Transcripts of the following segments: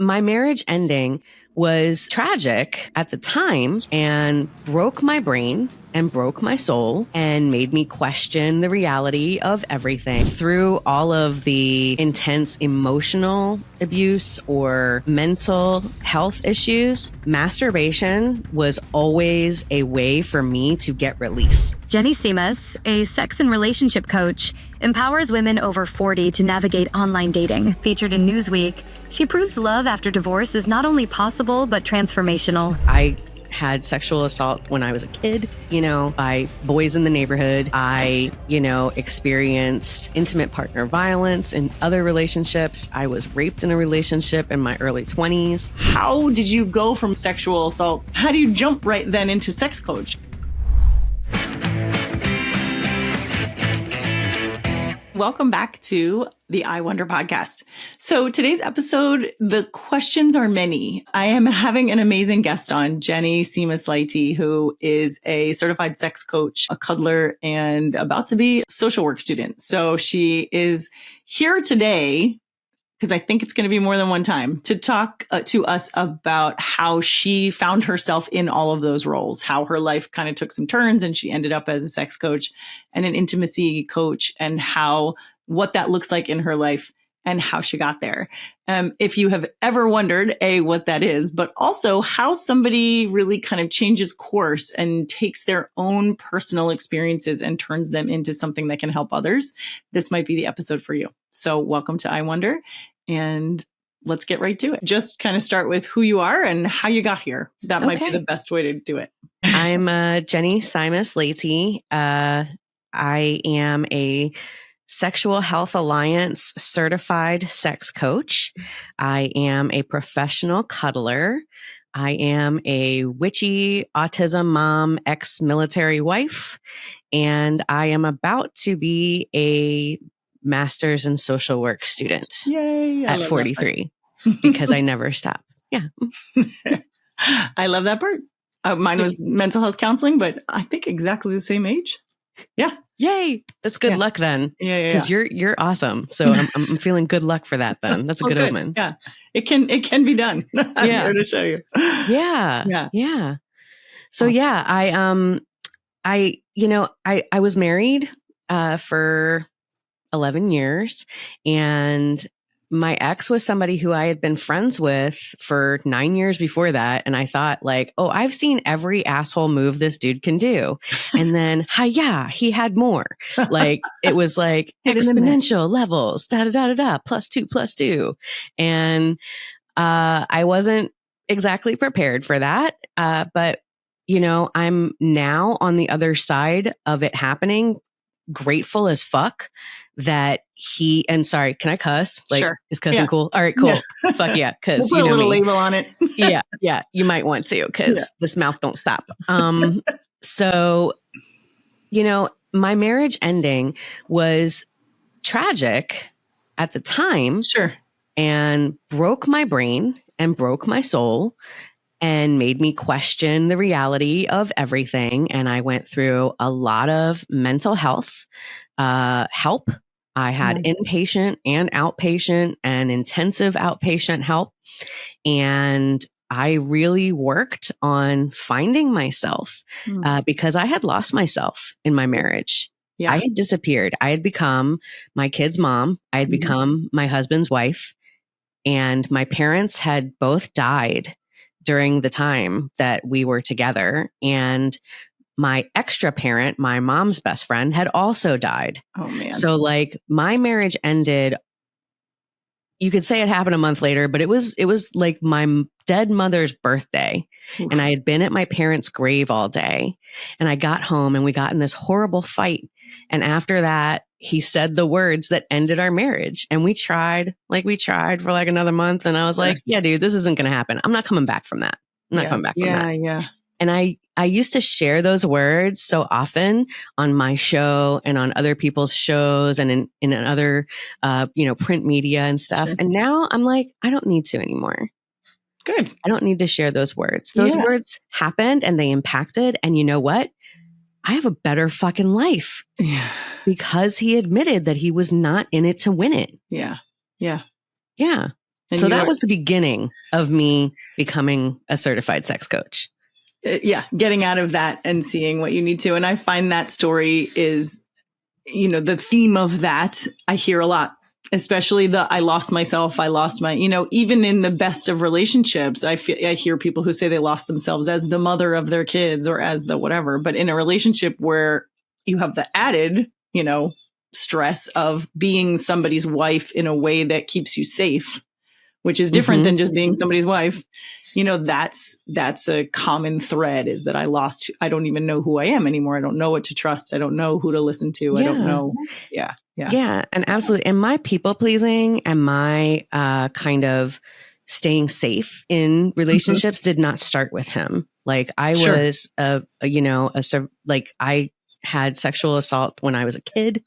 My marriage ending was tragic at the time and broke my brain and broke my soul and made me question the reality of everything. Through all of the intense emotional abuse or mental health issues, masturbation was always a way for me to get release. Jeni Simas, a sex and relationship coach, empowers women over 40 to navigate online dating. Featured in Newsweek, she proves love after divorce is not only possible, but transformational. I had sexual assault when I was a kid, by boys in the neighborhood. I, experienced intimate partner violence in other relationships. I was raped in a relationship in my early 20s. How did you go from sexual assault? How do you jump right then into sex coach? Welcome back to the I Wonder podcast. So today's episode, the questions are many. I am having an amazing guest on, Jeni Simas-Layte, who is a certified sex coach, a cuddler, and about to be a social work student. So she is here today, because I think it's going to be more than one time, to talk to us about how she found herself in all of those roles, how her life kind of took some turns and she ended up as a sex coach and an intimacy coach, and what that looks like in her life and how she got there. If you have ever wondered, what that is, but also how somebody really kind of changes course and takes their own personal experiences and turns them into something that can help others, this might be the episode for you. So welcome to I Wonder. And let's get right to it. Just kind of start with who you are and how you got here. That might be the best way to do it. I'm Jeni Simas-Layte. I am a Sexual Health Alliance certified sex coach. I am a professional cuddler. I am a witchy autism mom, ex-military wife, and I am about to be a master's in social work student. Yay, at 43 because I never stop. Yeah. I love that part. Mine was mental health counseling, but I think exactly the same age. Yeah. Yay. That's good luck then. Yeah. Because you're awesome. So I'm feeling good luck for that then. That's a good omen. Yeah. It can be done. I'm here to show you. Yeah. So awesome. I was married for 11 years, and my ex was somebody who I had been friends with for 9 years before that. And I thought I've seen every asshole move this dude can do. And then, he had more. It was exponential levels, +2. And I wasn't exactly prepared for that. But, I'm now on the other side of it happening, grateful as fuck that and sorry, can I cuss? Sure. Is cussing cool? All right, cool. Yeah. Fuck yeah. Cause we'll put a little label on it. yeah. You might want to, cause this mouth don't stop. So, my marriage ending was tragic at the time. Sure. And broke my brain and broke my soul and made me question the reality of everything. And I went through a lot of mental health help. I had inpatient and outpatient and intensive outpatient help. And I really worked on finding myself because I had lost myself in my marriage. Yeah. I had disappeared. I had become my kid's mom. I had become my husband's wife. And my parents had both died during the time that we were together. And my extra parent, my mom's best friend, had also died. Oh, man. So my marriage ended, you could say it happened a month later, but it was like my dead mother's birthday. Oof. And I had been at my parents' grave all day. And I got home and we got in this horrible fight. And after that, he said the words that ended our marriage. And we tried for another month. And I was like, yeah, dude, this isn't going to happen. I'm not coming back from that. I'm not coming back from that. Yeah. And I used to share those words so often on my show and on other people's shows and in other, print media and stuff. Sure. And now I'm like, I don't need to anymore. Good. I don't need to share those words. Those words happened and they impacted. And you know what? I have a better fucking life because he admitted that he was not in it to win it. Yeah. Yeah. And so that was the beginning of me becoming a certified sex coach. Getting out of that and seeing what you need to. And I find that story is, the theme of that I hear a lot, especially I lost myself. I lost my, even in the best of relationships, I hear people who say they lost themselves as the mother of their kids or as the whatever. But in a relationship where you have the added, stress of being somebody's wife in a way that keeps you safe, which is different than just being somebody's wife. That's a common thread, is that I don't even know who I am anymore. I don't know what to trust. I don't know who to listen to. I don't know. Yeah. And absolutely. And my people pleasing and my kind of staying safe in relationships did not start with him. Like I was, I had sexual assault when I was a kid,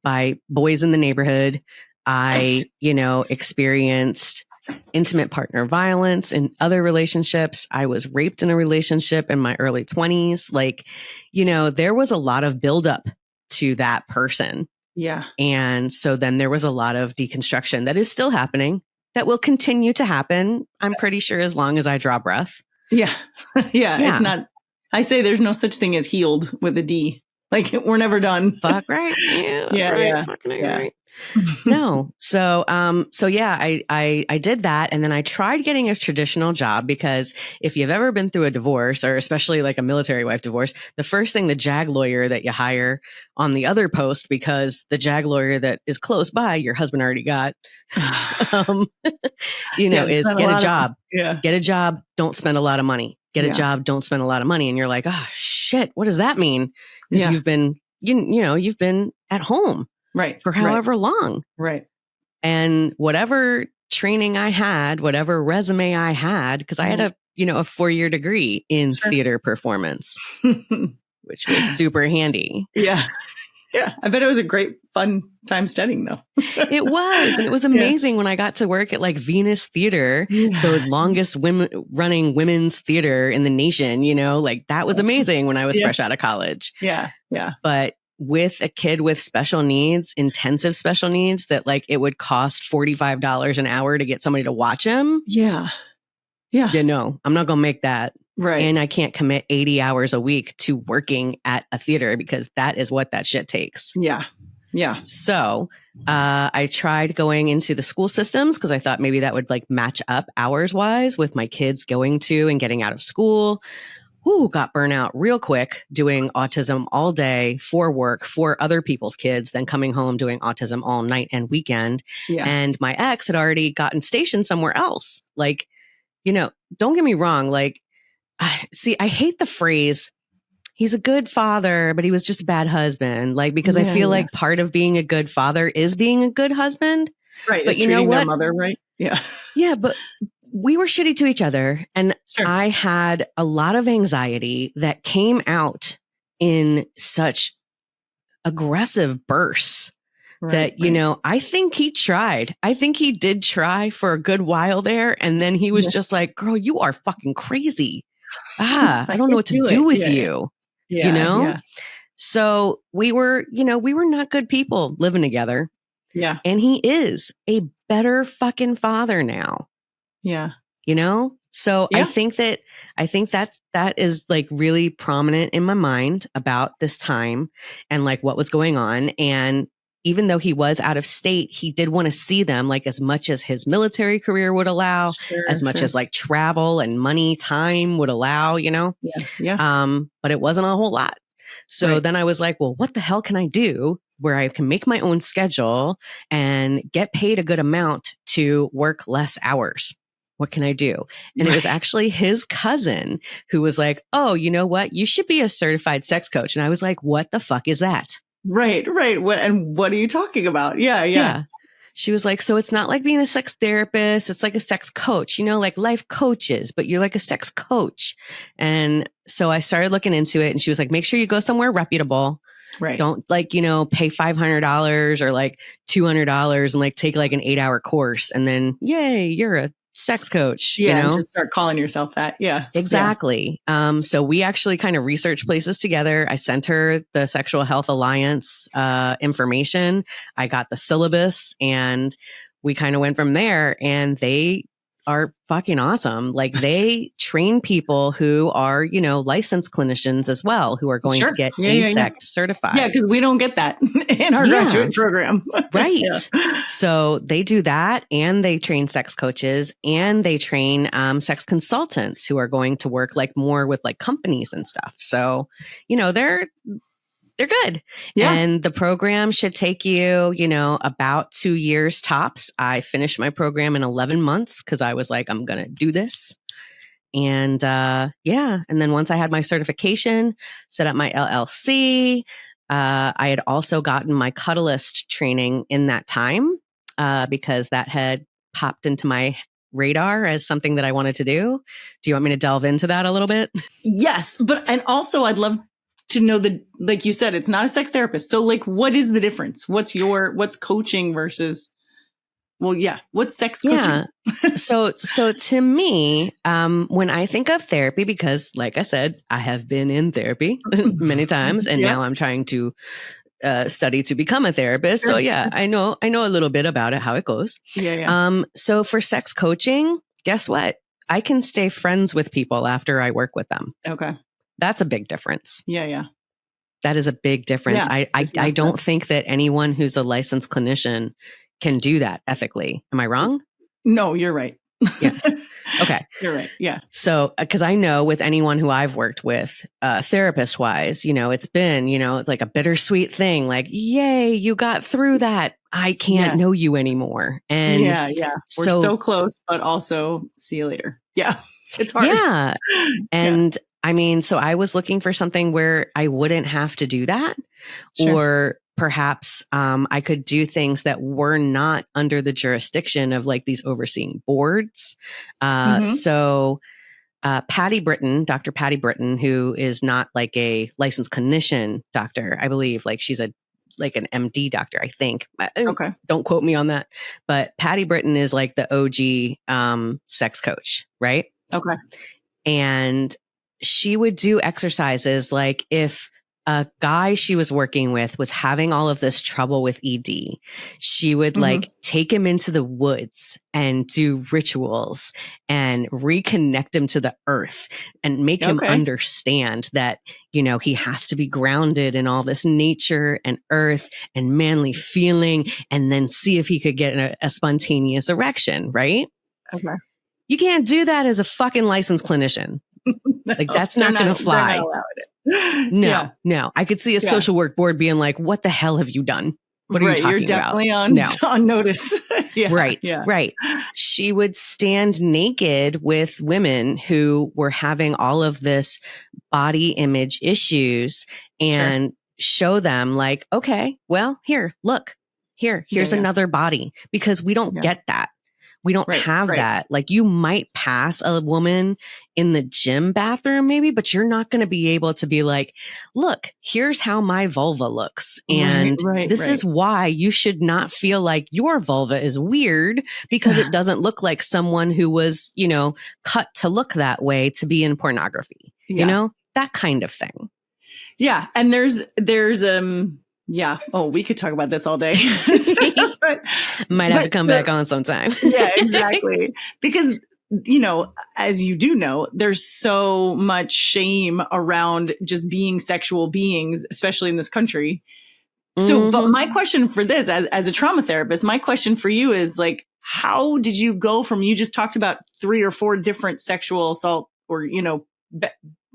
by boys in the neighborhood. I, experienced intimate partner violence in other relationships. I was raped in a relationship in my early 20s. Like, there was a lot of buildup to that person. Yeah. And so then there was a lot of deconstruction that is still happening, that will continue to happen. I'm pretty sure as long as I draw breath. Yeah. Yeah. It's not, I say there's no such thing as healed with a D. Like we're never done. Fuck right. Yeah. That's right. Yeah. Fucking right. No. So I did that. And then I tried getting a traditional job, because if you've ever been through a divorce, or especially like a military wife divorce, the first thing the JAG lawyer that you hire on the other post, because the JAG lawyer that is close by, your husband already got, is get a job. Get a job. Don't spend a lot of money. Get a job. Don't spend a lot of money. And you're like, oh shit, what does that mean? Because you've been, you've been at home. Right. For however long. Right. And whatever training I had, whatever resume I had, because I had a 4-year degree in theater performance, which was super handy. Yeah. Yeah. I bet it was a great, fun time studying though. It was. And it was amazing when I got to work at like Venus Theater, the longest running women's theater in the nation, like that was amazing when I was fresh out of college. Yeah. Yeah. But with a kid with special needs, intensive special needs, that like it would cost $45 an hour to get somebody to watch him. Yeah. Yeah. I'm not going to make that. Right. And I can't commit 80 hours a week to working at a theater, because that is what that shit takes. Yeah. Yeah. So I tried going into the school systems, because I thought maybe that would like match up hours wise with my kids going to and getting out of school. Got burnout real quick doing autism all day for work for other people's kids, then coming home doing autism all night and weekend. Yeah. And my ex had already gotten stationed somewhere else. Like, don't get me wrong. Like, I hate the phrase, he's a good father, but he was just a bad husband. Like, because I feel like part of being a good father is being a good husband. Right. But you know what? Their mother, right? Yeah. Yeah. But we were shitty to each other. And I had a lot of anxiety that came out in such aggressive bursts that, I think he tried. I think he did try for a good while there. And then he was just like, girl, you are fucking crazy. I don't know what to do with you. Yeah. So we were not good people living together. Yeah. And he is a better fucking father now. Yeah. So I think that is like really prominent in my mind about this time and like what was going on. And even though he was out of state, he did want to see them, like as much as his military career would allow, as much as like travel and money, time would allow, Yeah. But it wasn't a whole lot. So then I was like, well, what the hell can I do where I can make my own schedule and get paid a good amount to work less hours? What can I do? And it was actually his cousin who was like, oh, you know what? You should be a certified sex coach. And I was like, what the fuck is that? Right. What are you talking about? Yeah. She was like, so it's not like being a sex therapist. It's like a sex coach, like life coaches, but you're like a sex coach. And so I started looking into it, and she was like, make sure you go somewhere reputable. Right. Don't like, pay $500 or like $200 and like take like an 8-hour course. And then, yay, you're a sex coach. Yeah. And just start calling yourself that. Yeah. Exactly. Yeah. So we actually kind of researched places together. I sent her the Sexual Health Alliance information. I got the syllabus, and we kind of went from there, and they are fucking awesome. Like they train people who are, licensed clinicians as well, who are going to get ASECT certified. Yeah, because we don't get that in our graduate program. Right. So they do that, and they train sex coaches, and they train sex consultants who are going to work like more with like companies and stuff. So, they're good. Yeah. And the program should take you, about 2 years tops. I finished my program in 11 months because I was like, I'm going to do this. And and then once I had my certification, set up my LLC, I had also gotten my Cuddlist training in that time because that had popped into my radar as something that I wanted to do. Do you want me to delve into that a little bit? Yes. And also I'd love to know like you said, it's not a sex therapist. So like, what is the difference? What's coaching versus, what's sex coaching? Yeah. So to me, when I think of therapy, because like I said, I have been in therapy many times, and now I'm trying to study to become a therapist. So yeah, I know a little bit about it, how it goes. Yeah. So for sex coaching, guess what? I can stay friends with people after I work with them. Okay. That's a big difference. Yeah. That is a big difference. Yeah, I don't think that anyone who's a licensed clinician can do that ethically. Am I wrong? No, you're right. Yeah. Okay. You're right. Yeah. So, because I know with anyone who I've worked with, therapist wise, it's been, like a bittersweet thing. Like, yay, you got through that. I can't know you anymore. And we're so close, but also see you later. Yeah. It's hard. Yeah. And I mean, so I was looking for something where I wouldn't have to do that, or perhaps I could do things that were not under the jurisdiction of like these overseeing boards. So Patty Britton, Dr. Patty Britton, who is not like a licensed clinician doctor, I believe, like she's like an MD doctor, I think. Okay. Don't quote me on that. But Patty Britton is like the OG sex coach, right? Okay. And she would do exercises like if a guy she was working with was having all of this trouble with ED, she would like take him into the woods and do rituals and reconnect him to the earth and make him understand that, he has to be grounded in all this nature and earth and manly feeling, and then see if he could get a spontaneous erection, right? Okay. You can't do that as a fucking licensed clinician. Like that's not going to fly. No. I could see a social work board being like, "What the hell have you done? What are you talking You're definitely about?" on notice. Right. She would stand naked with women who were having all of this body image issues and show them like, "Okay, well, here, look, here's another body," because we don't get that. We don't have that. Like you might pass a woman in the gym bathroom maybe, but you're not going to be able to be like, look, here's how my vulva looks. And this is why you should not feel like your vulva is weird because it doesn't look like someone who was, cut to look that way to be in pornography, that kind of thing. Yeah. And there's yeah. Oh, we could talk about this all day. Might have to come back on sometime. Yeah, exactly. Because, as you do know, there's so much shame around just being sexual beings, especially in this country. So, but my question for this, as a trauma therapist, my question for you is like, how did you go from, you just talked about 3 or 4 different sexual assault or,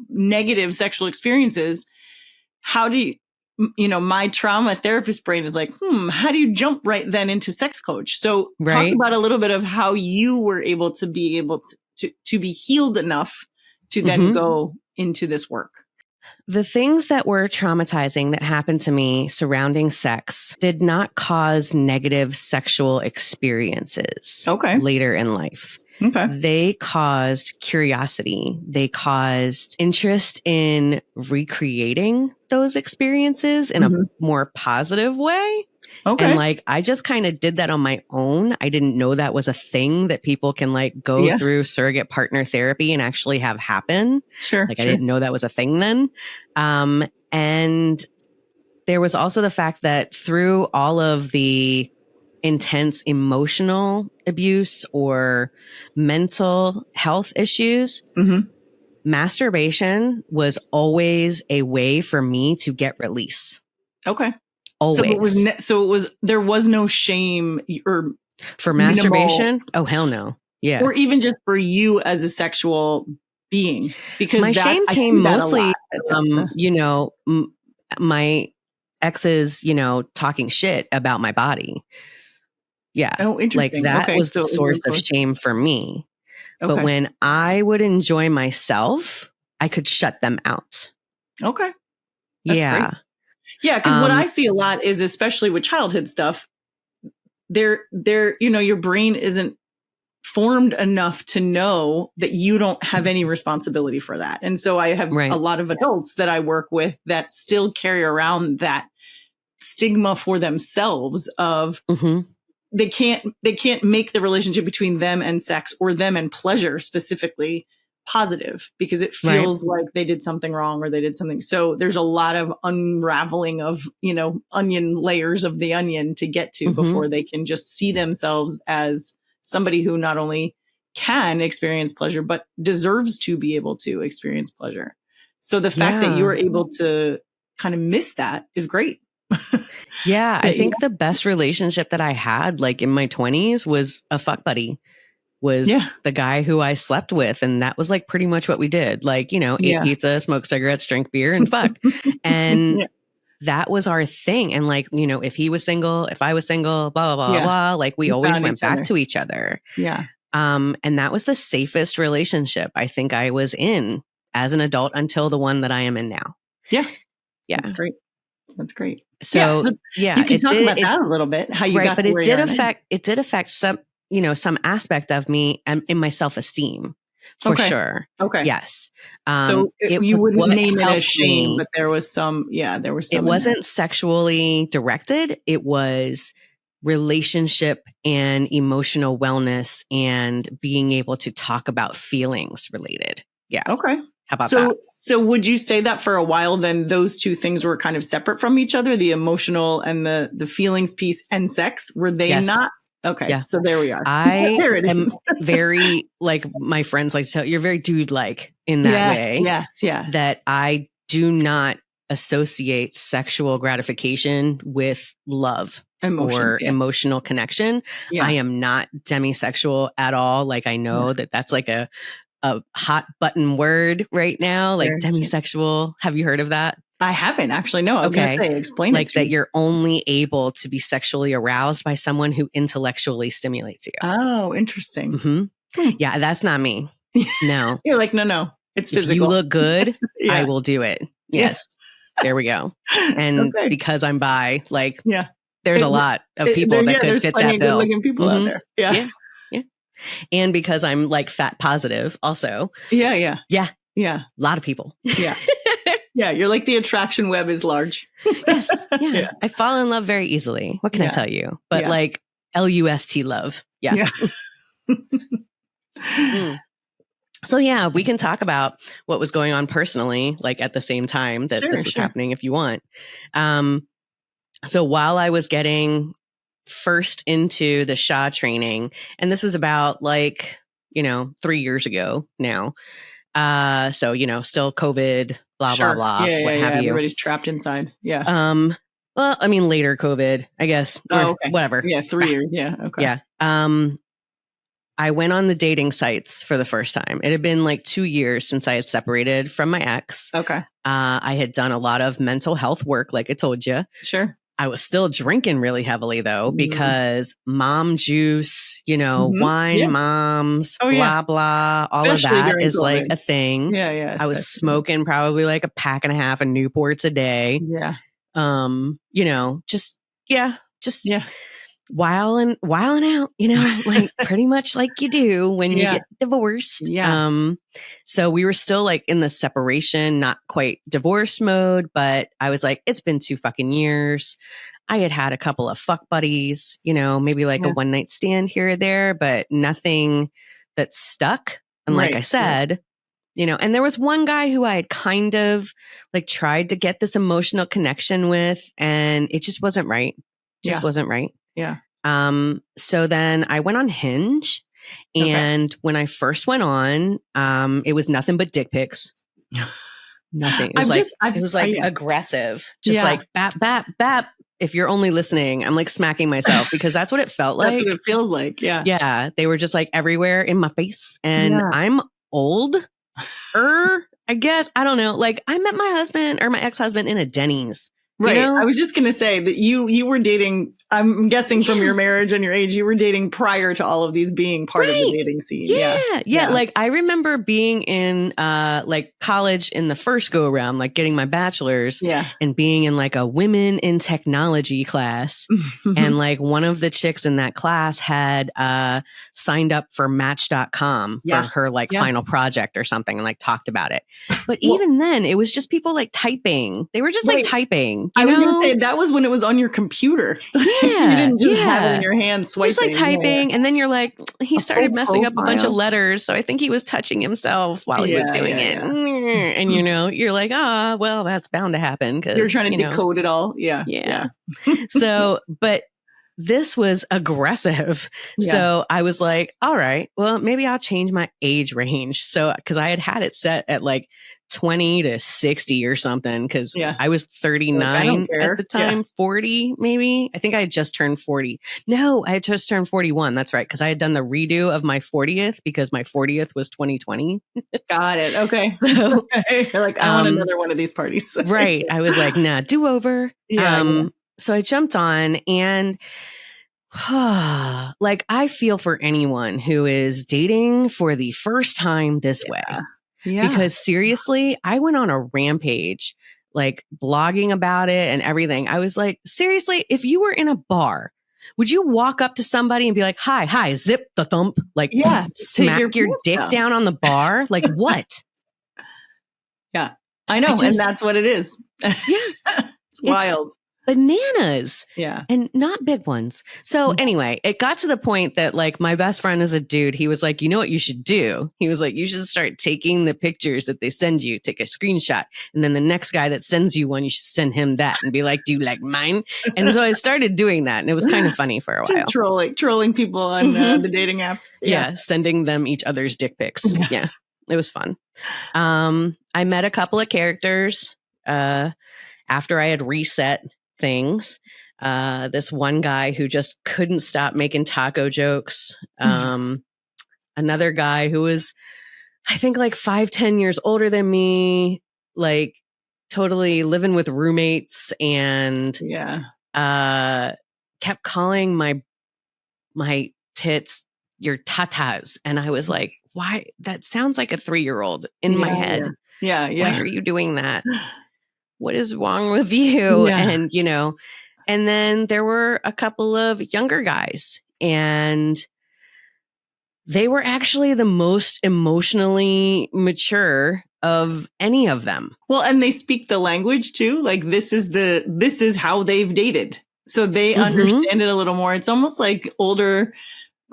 negative sexual experiences. How do you, my trauma therapist brain is like, how do you jump right then into sex coach? So talk about a little bit of how you were able to be healed enough to then go into this work. The things that were traumatizing that happened to me surrounding sex did not cause negative sexual experiences later in life. Okay. They caused curiosity. They caused interest in recreating those experiences in a more positive way. Okay. And like, I just kind of did that on my own. I didn't know that was a thing that people can like go through surrogate partner therapy and actually have happen. Sure. Like I didn't know that was a thing then. And there was also the fact that through all of the intense emotional abuse or mental health issues, masturbation was always a way for me to get release. Okay. Always. There was no shame or for masturbation. Oh, hell no. Yeah. Or even just for you as a sexual being, because my shame came mostly, my exes, talking shit about my body. Yeah. Oh, interesting. Like that was the source of shame for me. Okay. But when I would enjoy myself, I could shut them out. Okay. That's great. Yeah. Because what I see a lot is, especially with childhood stuff, your brain isn't formed enough to know that you don't have any responsibility for that. And so I have a lot of adults that I work with that still carry around that stigma for themselves of they can't make the relationship between them and sex or them and pleasure specifically positive, because it feels like they did something wrong or they did something. So there's a lot of unraveling of, onion layers of the onion to get to before they can just see themselves as somebody who not only can experience pleasure, but deserves to be able to experience pleasure. So the fact that you were able to kind of miss that is great. Yeah. I think the best relationship that I had, like in my 20s, was a fuck buddy. Was the guy who I slept with. And that was like pretty much what we did. Like, eat pizza, smoke cigarettes, drink beer, and fuck. And that was our thing. And like, if he was single, if I was single, blah, blah, blah, blah, like we always went back to each other. Yeah. And that was the safest relationship I think I was in as an adult until the one that I am in now. Yeah. Yeah. That's great. That's great. So you can talk about that a little bit, how you got to where you are now. It did affect some aspect of me and in my self-esteem for sure. Okay. Yes. So you wouldn't name it as shame, but there was some. It wasn't sexually directed. It was relationship and emotional wellness and being able to talk about feelings related. Yeah. Okay. How about that? So would you say that for a while, then those two things were kind of separate from each other, the emotional and the feelings piece and sex? Were they not? Okay. Yeah. So there we are. I am very, like my friends like to tell, you're very dude-like in that way. Yes. That I do not associate sexual gratification with love or emotional connection. Yeah. I am not demisexual at all. Like I know that that's like a hot button word right now, like demisexual. Have you heard of that? I haven't actually. No, I was going to say, explain like it to that me. You're only able to be sexually aroused by someone who intellectually stimulates you. Oh, interesting. Yeah, that's not me. No. You're like, no, it's physical. If you look good, I will do it. Yes. There we go. And because I'm bi, like, there's a lot of people that could fit that bill. Good-looking people out there. Yeah. And because I'm like fat positive also. Yeah. A lot of people. Yeah. Yeah. You're like the attraction web is large. Yes. Yeah. I fall in love very easily. What can I tell you? But like LUST love. Yeah. So yeah, we can talk about what was going on personally, like at the same time that this was happening if you want. So while I was getting first into the SHA training, and this was about 3 years ago now. So, still COVID, blah, blah, blah, what have you. Everybody's trapped inside. Yeah. Well, I mean, later COVID, I guess. Whatever. Yeah. 3 years. Yeah. Okay. Yeah. I went on the dating sites for the first time. It had been like 2 years since I had separated from my ex. Okay. I had done a lot of mental health work, like I told you. Sure. I was still drinking really heavily though, because mom juice, wine moms, blah, blah, all especially of that is like a thing. Yeah. I was smoking probably like a pack and a half of Newports a day. Yeah. Just wilding out, like pretty much like you do when you get divorced. Yeah. So we were still like in the separation, not quite divorce mode, but I was like, it's been 2 fucking years. I had a couple of fuck buddies, maybe like a one night stand here or there, but nothing that stuck. And like I said, and there was one guy who I had kind of like tried to get this emotional connection with, and it just wasn't right. Wasn't right. Yeah. So then I went on Hinge, and when I first went on, it was nothing but dick pics. Nothing. It was like aggressive, just like bap, bap, bap. If you're only listening, I'm like smacking myself because that's what it felt like. That's what it feels like. Yeah. Yeah. They were just like everywhere in my face. And I'm old. I guess. I don't know. Like I met my husband or my ex-husband in a Denny's. Right. You know? I was just going to say that you were dating, I'm guessing from your marriage and your age, you were dating prior to all of these being part of the dating scene. Yeah. Like I remember being in like college in the first go around, like getting my bachelor's and being in like a women in technology class. And like one of the chicks in that class had signed up for Match.com for her like final project or something and like talked about it. But even then it was just people like typing. They were just like typing. I was going to say that was when it was on your computer. Yeah. You didn't just have it in your hand swiping. Just like typing. And then you're like, he started messing up a bunch of letters. So I think he was touching himself while he was doing it. And you're like, well, that's bound to happen. Cause you're trying to decode it all. Yeah. So, but this was aggressive. So I was like, all right, well, maybe I'll change my age range. So, cause I had it set at like 20 to 60 or something. Cause I was 39 at the time, 40, maybe. I think I had just turned 40. No, I had just turned 41. That's right. Cause I had done the redo of my 40th because my 40th was 2020. Got it. Okay. So you're like, I want another one of these parties. Right. I was like, nah, do over. So I jumped on and like I feel for anyone who is dating for the first time this way. Yeah. Because seriously, I went on a rampage, like blogging about it and everything. I was like, seriously, if you were in a bar, would you walk up to somebody and be like, hi, zip the thump, like smack your dick down on the bar? Like what? Yeah, I know. And that's what it is. Yeah. It's wild. Bananas. Yeah. And not big ones. So anyway, it got to the point that like my best friend is a dude. He was like, you know what you should do? He was like, you should start taking the pictures that they send you, take a screenshot. And then the next guy that sends you one, you should send him that and be like, do you like mine? And so I started doing that. And it was kind of funny for a while. Trolling people on the dating apps. Yeah. Sending them each other's dick pics. Yeah. It was fun. I met a couple of characters after I had reset things. This one guy who just couldn't stop making taco jokes. Another guy who was, I think, like 5-10 years older than me, like totally living with roommates and kept calling my tits your tatas. And I was like, why? That sounds like a 3-year-old in my head. Yeah. Why are you doing that? What is wrong with you? Yeah. And, and then there were a couple of younger guys and they were actually the most emotionally mature of any of them. Well, and they speak the language too. Like this is how they've dated. So they understand it a little more. It's almost like older,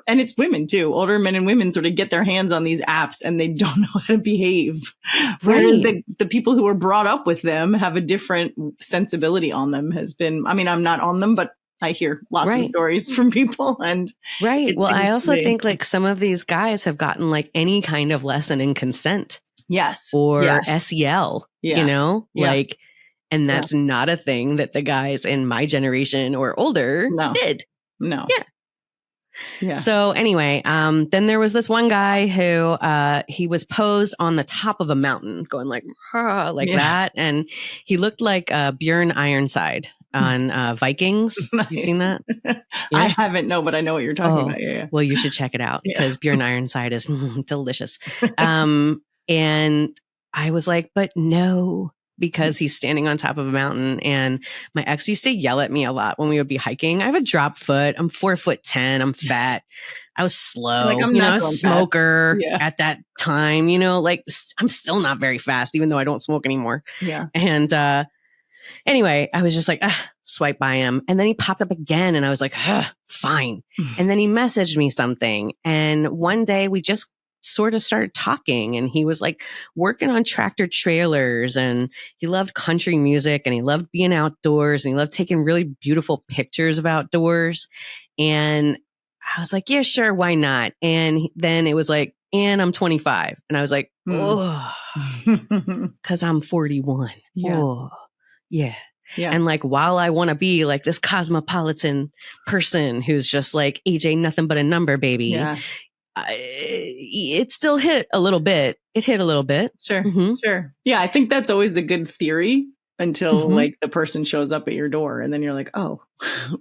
and it's women too. Older men and women sort of get their hands on these apps and they don't know how to behave. Whereas the people who were brought up with them have a different sensibility on them. I'm not on them, but I hear lots of stories from people. And well, I also think like some of these guys have gotten like any kind of lesson in consent. Yes. Or SEL, like, and that's not a thing that the guys in my generation or older did. No. Yeah. So anyway, then there was this one guy who he was posed on the top of a mountain going like that. And he looked like Bjorn Ironside on Vikings. Nice. You seen that? Yeah? I haven't, no, but I know what you're talking about. Yeah. Well, you should check it out because Bjorn Ironside is delicious. And I was like, but no, because he's standing on top of a mountain. And my ex used to yell at me a lot when we would be hiking. I have a drop foot. I'm 4'10". I'm fat. I was slow. Like, I'm a smoker at that time, like I'm still not very fast, even though I don't smoke anymore. Yeah. And anyway, I was just like, swipe by him. And then he popped up again and I was like, fine. And then he messaged me something. And one day we just sort of started talking and he was like working on tractor trailers and he loved country music and he loved being outdoors and he loved taking really beautiful pictures of outdoors. And I was like, yeah, sure. Why not? And then it was like, and I'm 25. And I was like, oh, because I'm 41. Yeah. Oh, yeah. Yeah. And like, while I want to be like this cosmopolitan person who's just like, age ain't nothing but a number, baby. Yeah. It still hit a little bit. It hit a little bit. Sure. Mm-hmm. Sure. Yeah. I think that's always a good theory until like the person shows up at your door and then you're like, oh,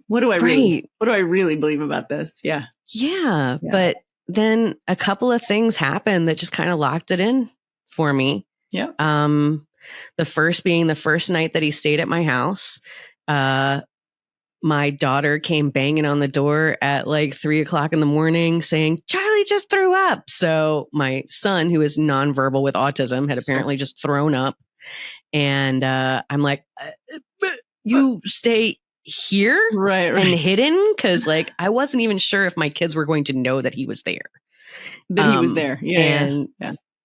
what do I really believe about this? Yeah. Yeah. But then a couple of things happened that just kind of locked it in for me. Yeah. The first being the first night that he stayed at my house. My daughter came banging on the door at like 3:00 in the morning saying, Charlie just threw up. So my son, who is nonverbal with autism, had apparently just thrown up. And I'm like, you stay here and hidden? Because like, I wasn't even sure if my kids were going to know that he was there. That he was there. Yeah.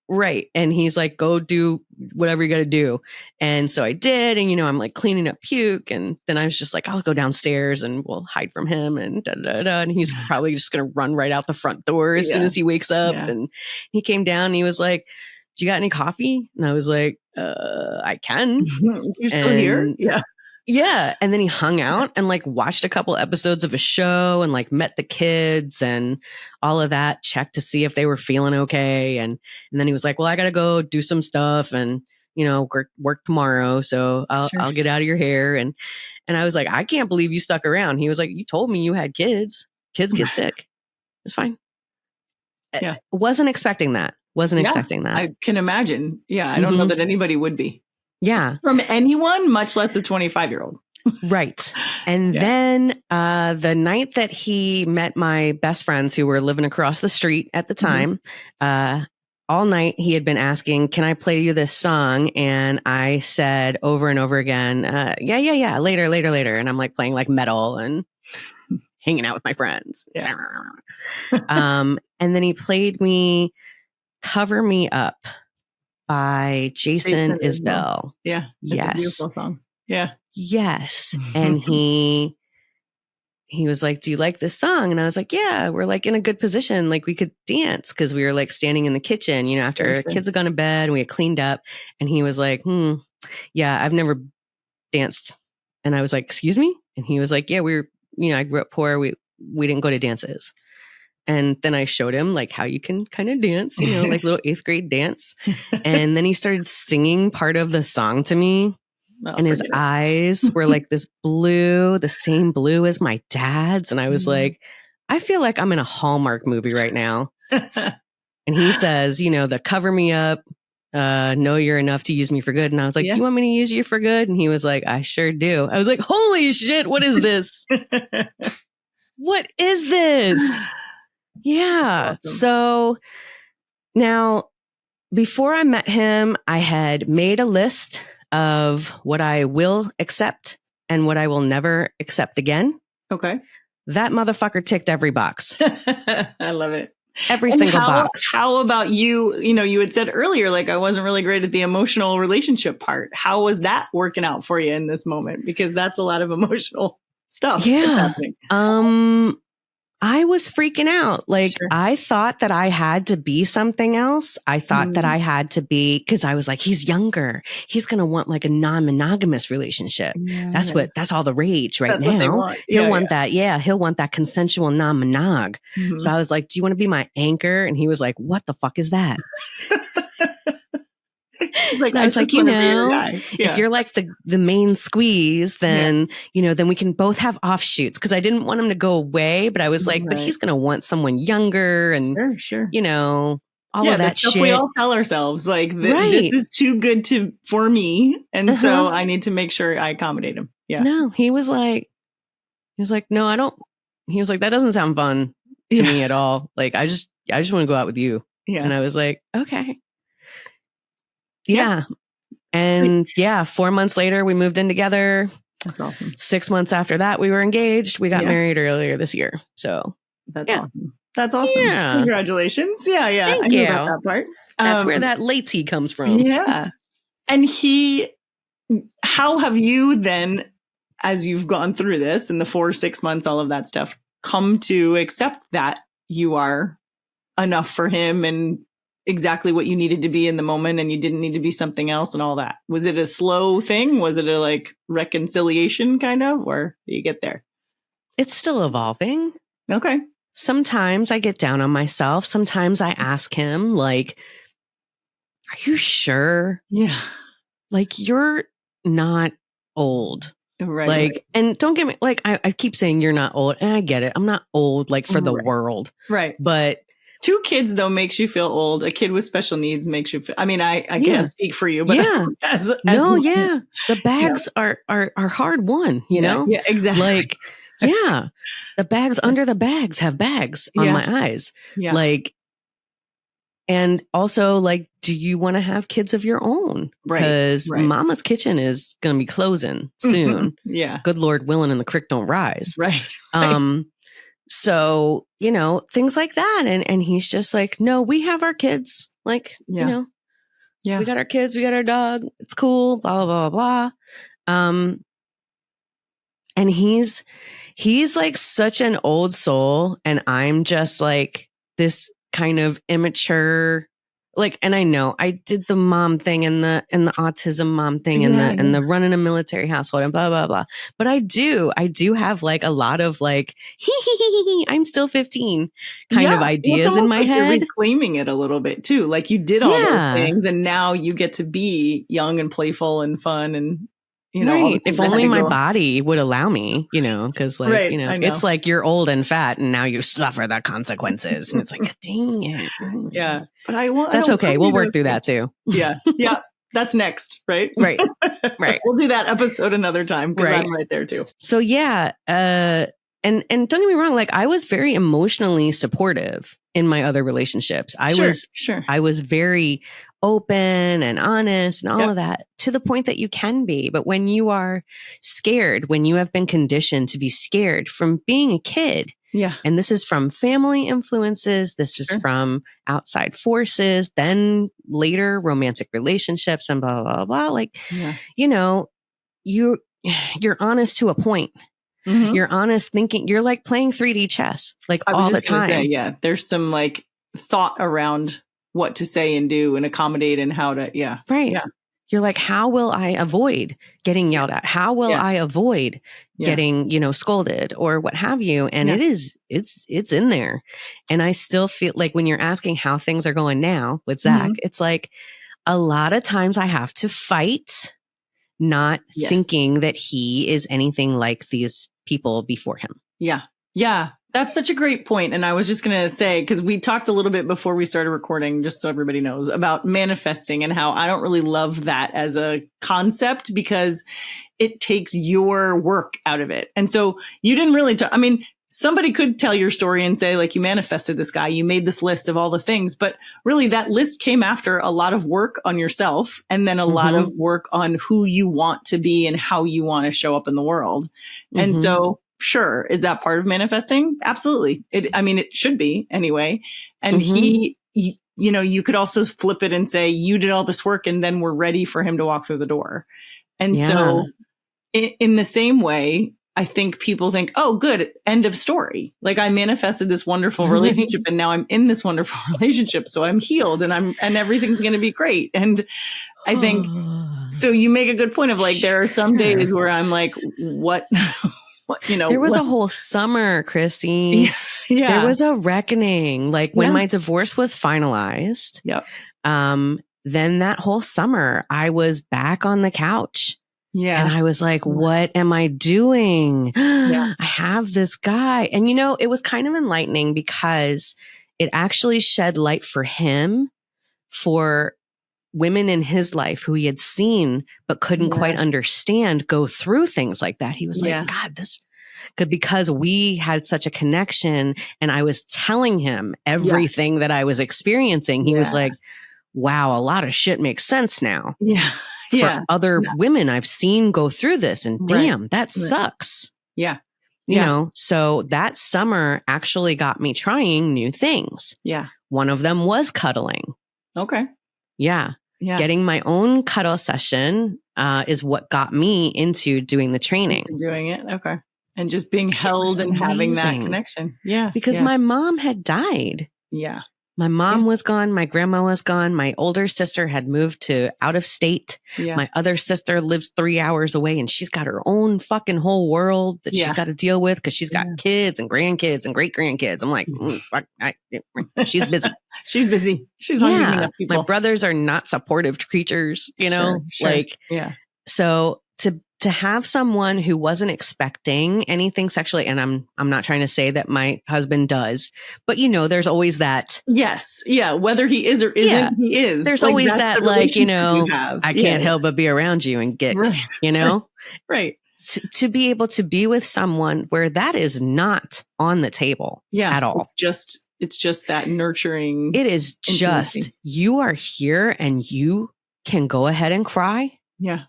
Right. And he's like, go do whatever you got to do. And so I did. And, I'm like cleaning up puke. And then I was just like, I'll go downstairs and we'll hide from him. And And he's probably just going to run right out the front door as soon as he wakes up. Yeah. And he came down and he was like, do you got any coffee? And I was like, I can. You're still here? Yeah. Yeah. And then he hung out and like watched a couple episodes of a show and like met the kids and all of that, checked to see if they were feeling okay. And then he was like, well, I got to go do some stuff and, work tomorrow. So I'll get out of your hair. And I was like, I can't believe you stuck around. He was like, you told me you had kids. Kids get sick. It's fine. Yeah. Wasn't expecting that. Expecting that. I can imagine. Yeah. I don't know that anybody would be. Yeah. From anyone, much less a 25-year-old. Right. And then the night that he met my best friends who were living across the street at the time, all night he had been asking, can I play you this song? And I said over and over again, yeah, later. And I'm like playing like metal and hanging out with my friends. Yeah. And then he played me Cover Me Up by Jason Isbell. Yeah. It's a beautiful song. Yeah. Yes. And he was like, do you like this song? And I was like, yeah, we're like in a good position. Like we could dance because we were like standing in the kitchen, after kids had gone to bed and we had cleaned up. And he was like, yeah, I've never danced. And I was like, excuse me? And he was like, yeah, I grew up poor. We didn't go to dances. And then I showed him like how you can kind of dance, like little 8th grade dance. And then he started singing part of the song to me. And his eyes were like this blue, the same blue as my dad's. And I was like, I feel like I'm in a Hallmark movie right now. And he says, the cover me up, know you're enough to use me for good. And I was like, you want me to use you for good? And he was like, I sure do. I was like, holy shit, what is this? What is this? Yeah. Awesome. So now, before I met him, I had made a list of what I will accept and what I will never accept again. Okay. That motherfucker ticked every box. I love it. Every single box. How about you? You had said earlier, like, I wasn't really great at the emotional relationship part. How was that working out for you in this moment? Because that's a lot of emotional stuff. Yeah. I was freaking out. Like, I thought that I had to be something else. I thought that I had to be, because I was like, he's younger. He's going to want like a non-monogamous relationship. Yeah, that's all the rage right now. He'll want that. Yeah. He'll want that consensual non-monog. So I was like, do you want to be my anchor? And he was like, what the fuck is that? Like, I was like, if you're like the main squeeze, then, then we can both have offshoots. Cause I didn't want him to go away, but I was like, but he's going to want someone younger and, all of that shit. We all tell ourselves like, this is too good for me. And so I need to make sure I accommodate him. Yeah. No, he was like, no, I don't. He was like, that doesn't sound fun to me at all. Like, I just want to go out with you. Yeah. And I was like, okay. Yeah. And 4 months later, we moved in together. That's awesome. 6 months after that, we were engaged. We got married earlier this year. So that's awesome. That's awesome. Yeah. Congratulations. Yeah. Yeah. Thank you. About that part. That's where that Layte comes from. Yeah. And how have you then, as you've gone through this in the 4 6 months, all of that stuff, come to accept that you are enough for him and exactly what you needed to be in the moment and you didn't need to be something else and all that? Was it a slow thing? Was it a like reconciliation kind of, or do you get there? It's still evolving. Okay. Sometimes I get down on myself. Sometimes I ask him, like, are you sure? Yeah. Like, you're not old. Right. Like, right. and don't get me, like, I keep saying you're not old, and I get it. I'm not old, like, for the world. Right. But 2 kids, though, makes you feel old. A kid with special needs makes you feel, I mean, I can't speak for you, but the bags are hard won, you know? Yeah, exactly. Like, the bags under the bags have bags on my eyes. Yeah. Like, and also, like, do you want to have kids of your own? Because Mama's Kitchen is going to be closing soon. Yeah. Good Lord willing, and the creek don't rise. Right. So, you know, things like that. And he's just like, no, we have our kids. Like, you know, we got our kids, we got our dog. It's cool, blah, blah, blah, blah. And he's like such an old soul. And I'm just like this kind of immature, like, and I know I did the mom thing and the autism mom thing and the running a military household and blah, blah, blah. But I do have like a lot of like, I'm still 15 kind of ideas in my head. You're reclaiming it a little bit too. Like you did all those things and now you get to be young and playful and fun and, you know, if only my body would allow me, you know, because like, you know, it's like you're old and fat and now you suffer the consequences. And it's like, dang it. Yeah. But that's okay. We'll work through that too. Yeah. Yeah. That's next. Right. Right. We'll do that episode another time because I'm right there too. So yeah. And don't get me wrong, like I was very emotionally supportive in my other relationships. I was very open and honest and all of that to the point that you can be. But when you are scared, when you have been conditioned to be scared from being a kid, and this is from family influences, this is from outside forces, then later romantic relationships and blah, blah, blah, blah. Like, you know, you're honest to a point. Mm-hmm. You're honest thinking, you're like playing 3D chess, like all the time. There's some like thought around what to say and do and accommodate and how to, You're like, how will I avoid getting yelled at? How will I avoid getting, you know, scolded or what have you? And it's in there. And I still feel like when you're asking how things are going now with Zach, it's like a lot of times I have to fight, not thinking that he is anything like these people before him. Yeah. Yeah. That's such a great point. And I was just going to say, because we talked a little bit before we started recording, just so everybody knows, about manifesting and how I don't really love that as a concept because it takes your work out of it. And so you didn't really I mean, somebody could tell your story and say, like, you manifested this guy, you made this list of all the things, but really that list came after a lot of work on yourself and then a lot of work on who you want to be and how you want to show up in the world. And so sure. Is that part of manifesting? Absolutely. It should be anyway. And you know, you could also flip it and say, you did all this work and then we're ready for him to walk through the door. And so in the same way, I think people think, oh, good, end of story. Like I manifested this wonderful relationship and now I'm in this wonderful relationship. So I'm healed and everything's going to be great. And I think, so you make a good point of like, there are some days where I'm like, what? You know, there was a whole summer, Christy. There was a reckoning. Like when my divorce was finalized, then that whole summer I was back on the couch. And I was like, what am I doing? I have this guy. And, you know, it was kind of enlightening because it actually shed light for him, for women in his life who he had seen but couldn't quite understand go through things like that. He was like, God, because we had such a connection and I was telling him everything that I was experiencing. He was like, wow, a lot of shit makes sense now. For other women I've seen go through this and damn, that sucks. You know, so that summer actually got me trying new things. One of them was cuddling. Okay. Getting my own cuddle session is what got me into doing the training. Doing it. Okay. And just being held and having that connection. Yeah. Because my mom had died. Yeah. My mom was gone. My grandma was gone. My older sister had moved to out of state. Yeah. My other sister lives 3 hours away and she's got her own fucking whole world that she's got to deal with because she's got kids and grandkids and great grandkids. I'm like, she's busy. She's busy. She's not giving up people. My brothers are not supportive creatures, you know, like, so to have someone who wasn't expecting anything sexually, and I'm not trying to say that my husband does, but you know, there's always that. Yes. Yeah. Whether he is or isn't, he is. There's always that, like, you know, I can't help but be around you and get, you know, right. To be able to be with someone where that is not on the table at all. It's just that nurturing. It is intimacy. Just, you are here and you can go ahead and cry. Yeah.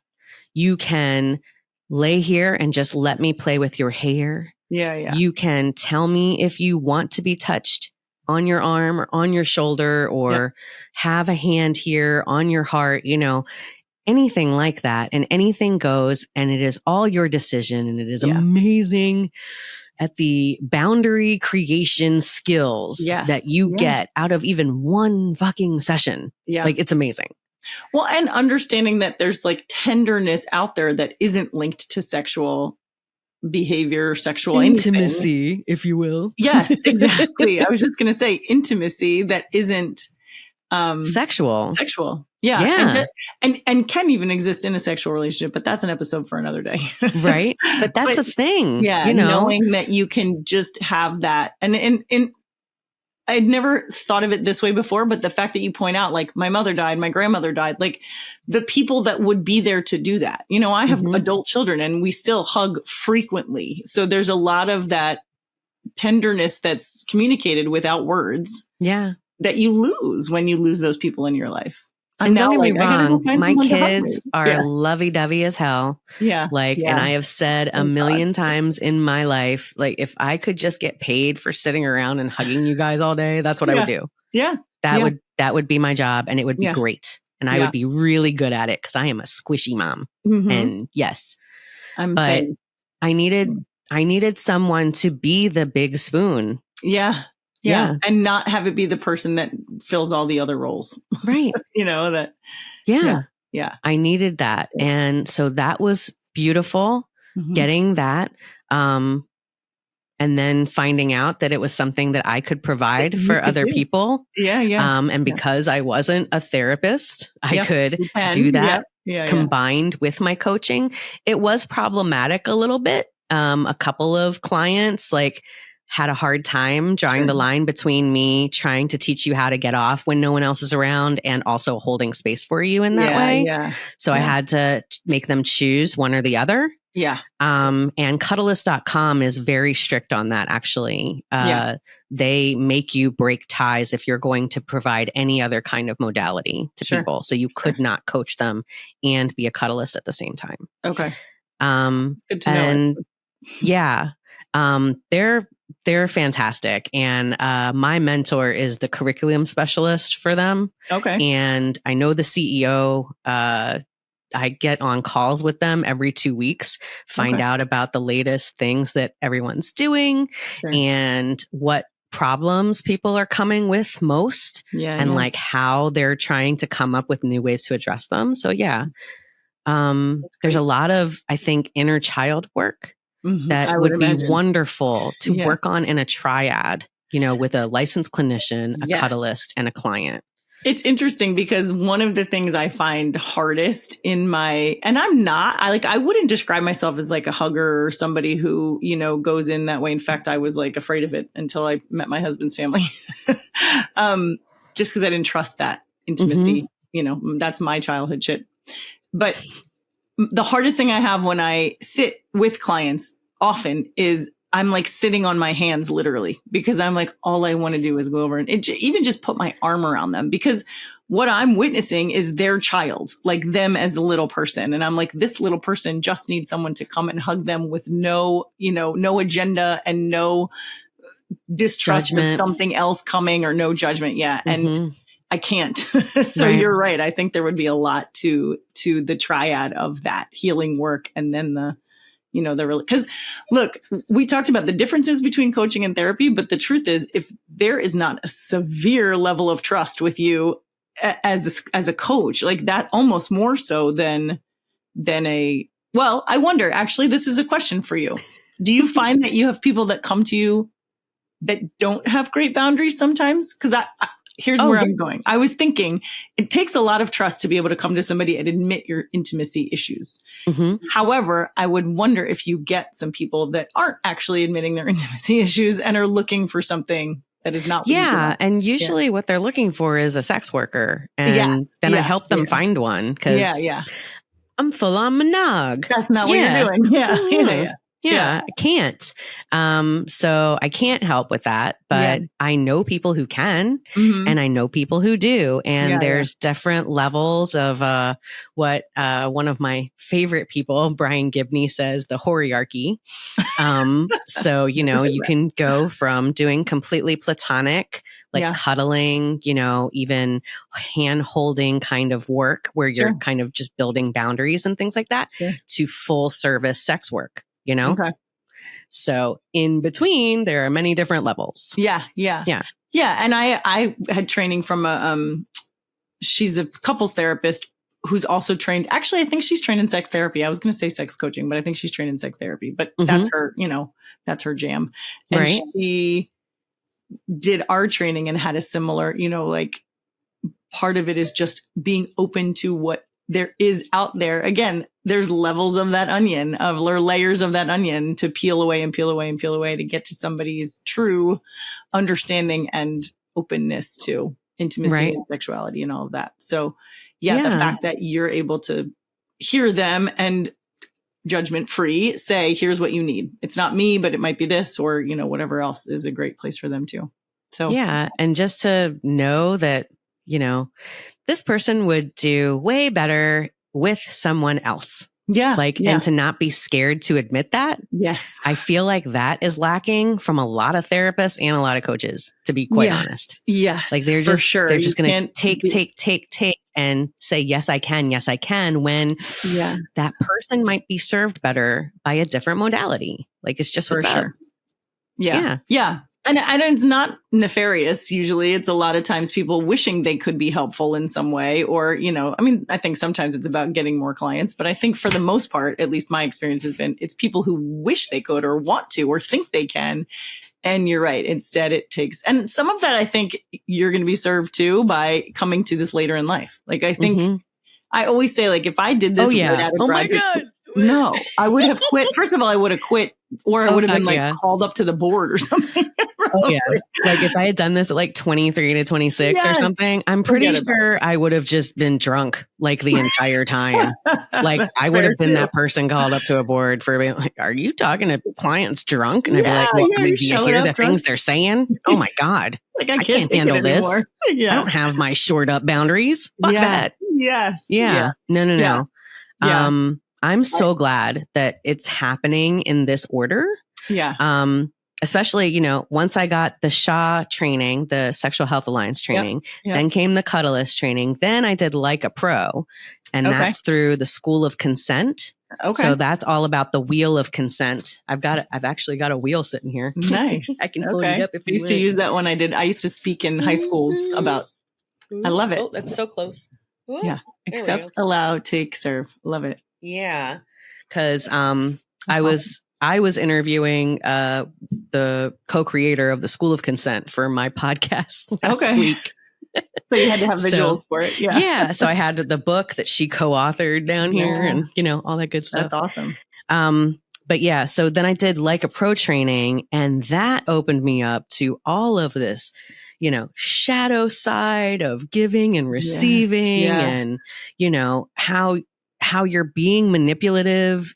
You can lay here and just let me play with your hair. Yeah. You can tell me if you want to be touched on your arm or on your shoulder or have a hand here on your heart, you know, anything like that. And anything goes, and it is all your decision. And it is amazing at the boundary creation skills that you get out of even one fucking session. Yeah. Like, it's amazing. Well, and understanding that there's like tenderness out there that isn't linked to sexual behavior, sexual intimacy, anything. If you will. Yes, exactly. I was just going to say intimacy that isn't sexual. Yeah. And can even exist in a sexual relationship, but that's an episode for another day. Right. But that's a thing. Yeah. You know? Knowing that you can just have that. And I'd never thought of it this way before, but the fact that you point out, like, my mother died, my grandmother died, like the people that would be there to do that. You know, I have adult children and we still hug frequently. So there's a lot of that tenderness that's communicated without words. Yeah. That you lose when you lose those people in your life. And don't get me wrong, my kids are lovey-dovey as hell. Yeah. Like, and I have said a million times in my life, like, if I could just get paid for sitting around and hugging you guys all day, that's what I would do. Yeah. That would be my job, and it would be great. And I would be really good at it because I am a squishy mom. And yes, but I needed someone to be the big spoon. Yeah. And not have it be the person that fills all the other roles. Right. You know, that. Yeah. I needed that. And so that was beautiful, getting that. And then finding out that it was something that I could provide for other people. Yeah. And because I wasn't a therapist, I could do that combined with my coaching. It was problematic a little bit. A couple of clients, like, had a hard time drawing the line between me trying to teach you how to get off when no one else is around and also holding space for you in that way. Yeah. So I had to make them choose one or the other. Yeah. And Cuddlist.com is very strict on that, actually. They make you break ties if you're going to provide any other kind of modality to people. So you could not coach them and be a cuddlist at the same time. Okay. Good to know. And they're fantastic. And my mentor is the curriculum specialist for them. Okay. And I know the CEO. I get on calls with them every 2 weeks, find out about the latest things that everyone's doing and what problems people are coming with most and like how they're trying to come up with new ways to address them. So there's a lot of, I think, inner child work that would be wonderful to work on in a triad, you know, with a licensed clinician, a cuddlist, and a client. It's interesting because one of the things I find hardest and I wouldn't describe myself as like a hugger or somebody who, you know, goes in that way. In fact, I was like afraid of it until I met my husband's family. Just because I didn't trust that intimacy, you know, that's my childhood shit. But the hardest thing I have when I sit with clients often is I'm like sitting on my hands literally because I'm like, all I want to do is go over and even just put my arm around them because what I'm witnessing is their child, like them as a little person. And I'm like, this little person just needs someone to come and hug them with no agenda and no distrust of something else coming or no judgment. Yeah. And I can't. So you're right. I think there would be a lot to the triad of that healing work and then the because look, we talked about the differences between coaching and therapy, but the truth is, if there is not a severe level of trust with you as a coach, like that, almost more so than I wonder, actually, this is a question for you. Do you find that you have people that come to you that don't have great boundaries sometimes? Because here's where I'm going. I was thinking it takes a lot of trust to be able to come to somebody and admit your intimacy issues. Mm-hmm. However, I would wonder if you get some people that aren't actually admitting their intimacy issues and are looking for something that is not. Yeah. And usually what they're looking for is a sex worker. And then I help them find one because I'm full on monog. That's not what you're doing. Yeah. I can't. So I can't help with that, but I know people who can, and I know people who do. And there's different levels of what one of my favorite people, Brian Gibney, says, the horiarchy. So, you can go from doing completely platonic, like cuddling, even hand holding kind of work where you're kind of just building boundaries and things like that, to full service sex work. Okay. So in between, there are many different levels. Yeah. And I had training from she's a couples therapist who's also trained. Actually, I think she's trained in sex therapy. I was going to say sex coaching, but I think she's trained in sex therapy. But that's her, that's her jam. And she did our training and had a similar, like part of it is just being open to what there is out there. Again, there's levels of that onion, or layers of that onion to peel away and peel away and peel away to get to somebody's true understanding and openness to intimacy and sexuality and all of that. So the fact that you're able to hear them and judgment free say, here's what you need. It's not me, but it might be this, or, whatever else, is a great place for them too. So, and just to know that, this person would do way better with someone else. And to not be scared to admit that. Yes. I feel like that is lacking from a lot of therapists and a lot of coaches, to be quite honest. Yes. Like they're just going to take and say, yes, I can, when that person might be served better by a different modality. Like it's just what's up. Yeah. And it's not nefarious. Usually it's a lot of times people wishing they could be helpful in some way, or, I think sometimes it's about getting more clients, but I think for the most part, at least my experience has been, it's people who wish they could or want to or think they can. And you're right. Instead it takes, and some of that I think you're going to be served too by coming to this later in life. Like I think I always say, like, if I did this right out of graduate school, no, I would have quit. First of all, I would have quit, or I would have been called up to the board or something. Like if I had done this at like 23 to 26 or something, I'm pretty sure I would have just been drunk like the entire time. Like I would have been that person called up to a board for being like, are you talking to clients drunk? And I'd be like, well, do you hear the things they're saying? Oh my God. Like I can't handle this. I don't have my shored up boundaries. Fuck that. Yes. Yeah. No. I'm so glad that it's happening in this order. Yeah. Especially, once I got the SHA training, the Sexual Health Alliance training, then came the Cuddlist training. Then I did Like a Pro, and that's through the School of Consent. Okay. So that's all about the wheel of consent. I've actually got a wheel sitting here. Nice. I can hold it up if I used to use that when I used to speak in high schools about, I love it. Oh, that's so close. Ooh, yeah. Accept, allow, take, serve. Love it. Yeah. Because I was interviewing the co-creator of the School of Consent for my podcast last week. So you had to have visuals for it. Yeah. Yeah. So I had the book that she co-authored down here and, all that good stuff. That's awesome. But yeah, so then I did Like a Pro training, and that opened me up to all of this, shadow side of giving and receiving and, how you're being manipulative,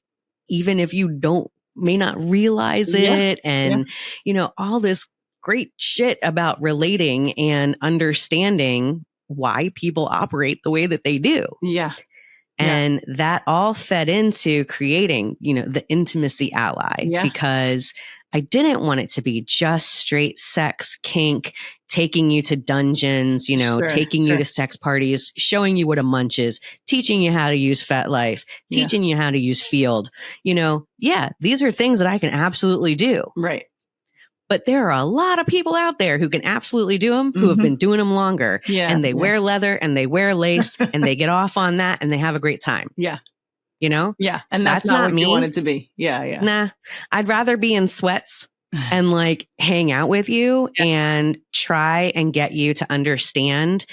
even if you may not realize it. And, all this great shit about relating and understanding why people operate the way that they do. Yeah. And that all fed into creating, the intimacy ally, because I didn't want it to be just straight sex, kink, taking you to dungeons, taking you to sex parties, showing you what a munch is, teaching you how to use FetLife, teaching you how to use Field. These are things that I can absolutely do. Right. But there are a lot of people out there who can absolutely do them, who have been doing them longer. Yeah. And they wear leather and they wear lace and they get off on that and they have a great time. Yeah. Yeah. And that's not what me. You want it to be. Yeah. Yeah. Nah, I'd rather be in sweats and hang out with you and try and get you to understand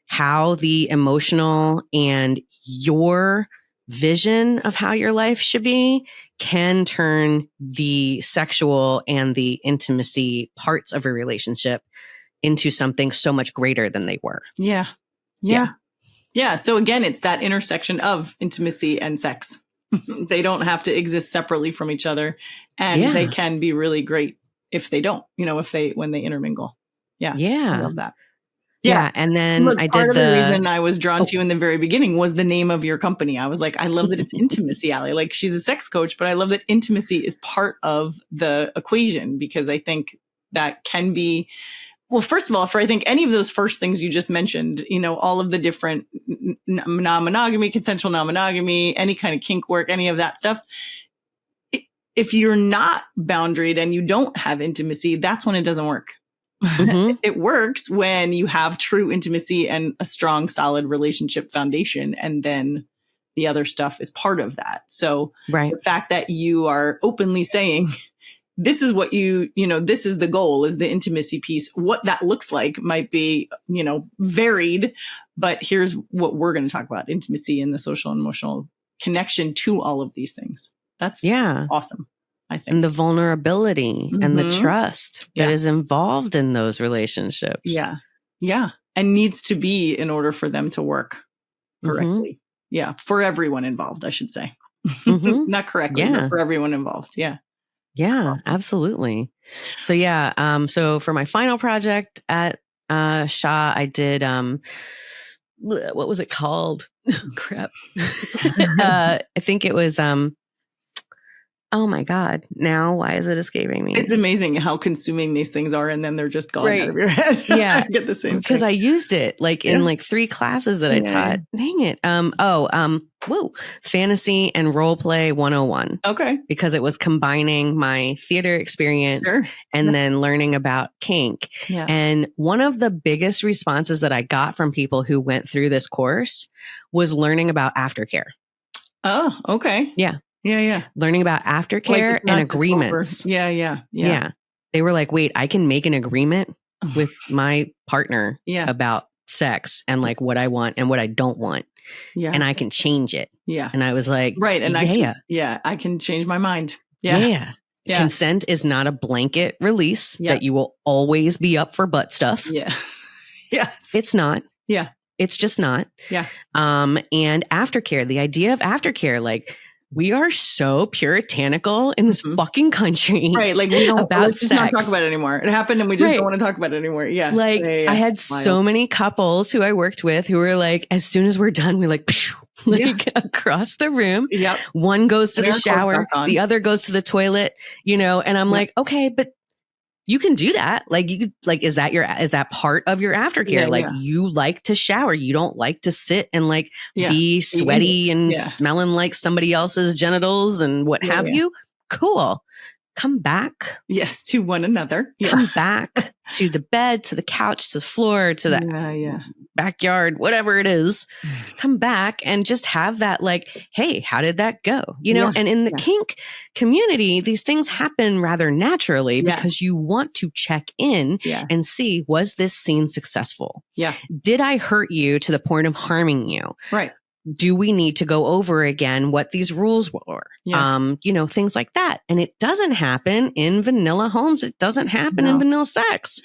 how the emotional and your vision of how your life should be can turn the sexual and the intimacy parts of a relationship into something so much greater than they were. Yeah. Yeah. Yeah. So again, it's that intersection of intimacy and sex. They don't have to exist separately from each other, and they can be really great if they don't, when they intermingle. Yeah. Yeah. I love that. Yeah. And then part of the reason I was drawn to you in the very beginning was the name of your company. I was like, I love that it's Intimacy Alley. Like, she's a sex coach, but I love that intimacy is part of the equation, because I think that can be, well, first of all, for I think any of those first things you just mentioned, all of the different non-monogamy, consensual non-monogamy, any kind of kink work, any of that stuff. If you're not boundaried and you don't have intimacy, that's when it doesn't work. Mm-hmm. It works when you have true intimacy and a strong, solid relationship foundation. And then the other stuff is part of that. So the fact that you are openly saying, this is what this is the goal, is the intimacy piece. What that looks like might be, varied, but here's what we're going to talk about: intimacy and the social and emotional connection to all of these things. That's awesome, I think. And the vulnerability and the trust that is involved in those relationships. Yeah. Yeah. And needs to be in order for them to work correctly. Mm-hmm. Yeah. For everyone involved, I should say. Mm-hmm. Not correctly, but for everyone involved. Yeah. Yeah, awesome. Absolutely. So so for my final project at Shaw, I did what was it called? Crap. I think it was oh my God. Now, why is it escaping me? It's amazing how consuming these things are, and then they're just gone out of your head. Yeah. I get the same because thing. I used it in 3 classes that I taught. Dang it. Fantasy and Role Play 101. Okay. Because it was combining my theater experience and then learning about kink. Yeah. And one of the biggest responses that I got from people who went through this course was learning about aftercare. Oh, okay. Yeah. Yeah. Learning about aftercare and agreements. Yeah. They were like, wait, I can make an agreement with my partner about sex and what I want and what I don't want. Yeah. And I can change it. Yeah. And I was like, right. And I can change my mind. Yeah. Consent is not a blanket release that you will always be up for butt stuff. Yeah. Yes. It's not. Yeah. It's just not. Yeah. And aftercare, the idea of aftercare, we are so puritanical in this fucking country. Right. We don't about sex. Just not talk about it anymore. It happened and we just don't want to talk about it anymore. Yeah. I had so many couples who I worked with who were like, as soon as we're done, we across the room. Yep. One goes to the shower, the other goes to the toilet, and I'm like, okay, but you can do that. Is that part of your aftercare? You like to shower. You don't like to sit and be sweaty and smelling like somebody else's genitals and what have you. Cool. Come back. Yes. To one another. Yeah. Come back to the bed, to the couch, to the floor, to the backyard, whatever it is. Come back and just have that hey, how did that go? And in the kink community, these things happen rather naturally because you want to check in and see, was this scene successful? Yeah. Did I hurt you to the point of harming you? Right. Do we need to go over again what these rules were? Yeah. Things like that. And it doesn't happen in vanilla homes. It doesn't happen in vanilla sex.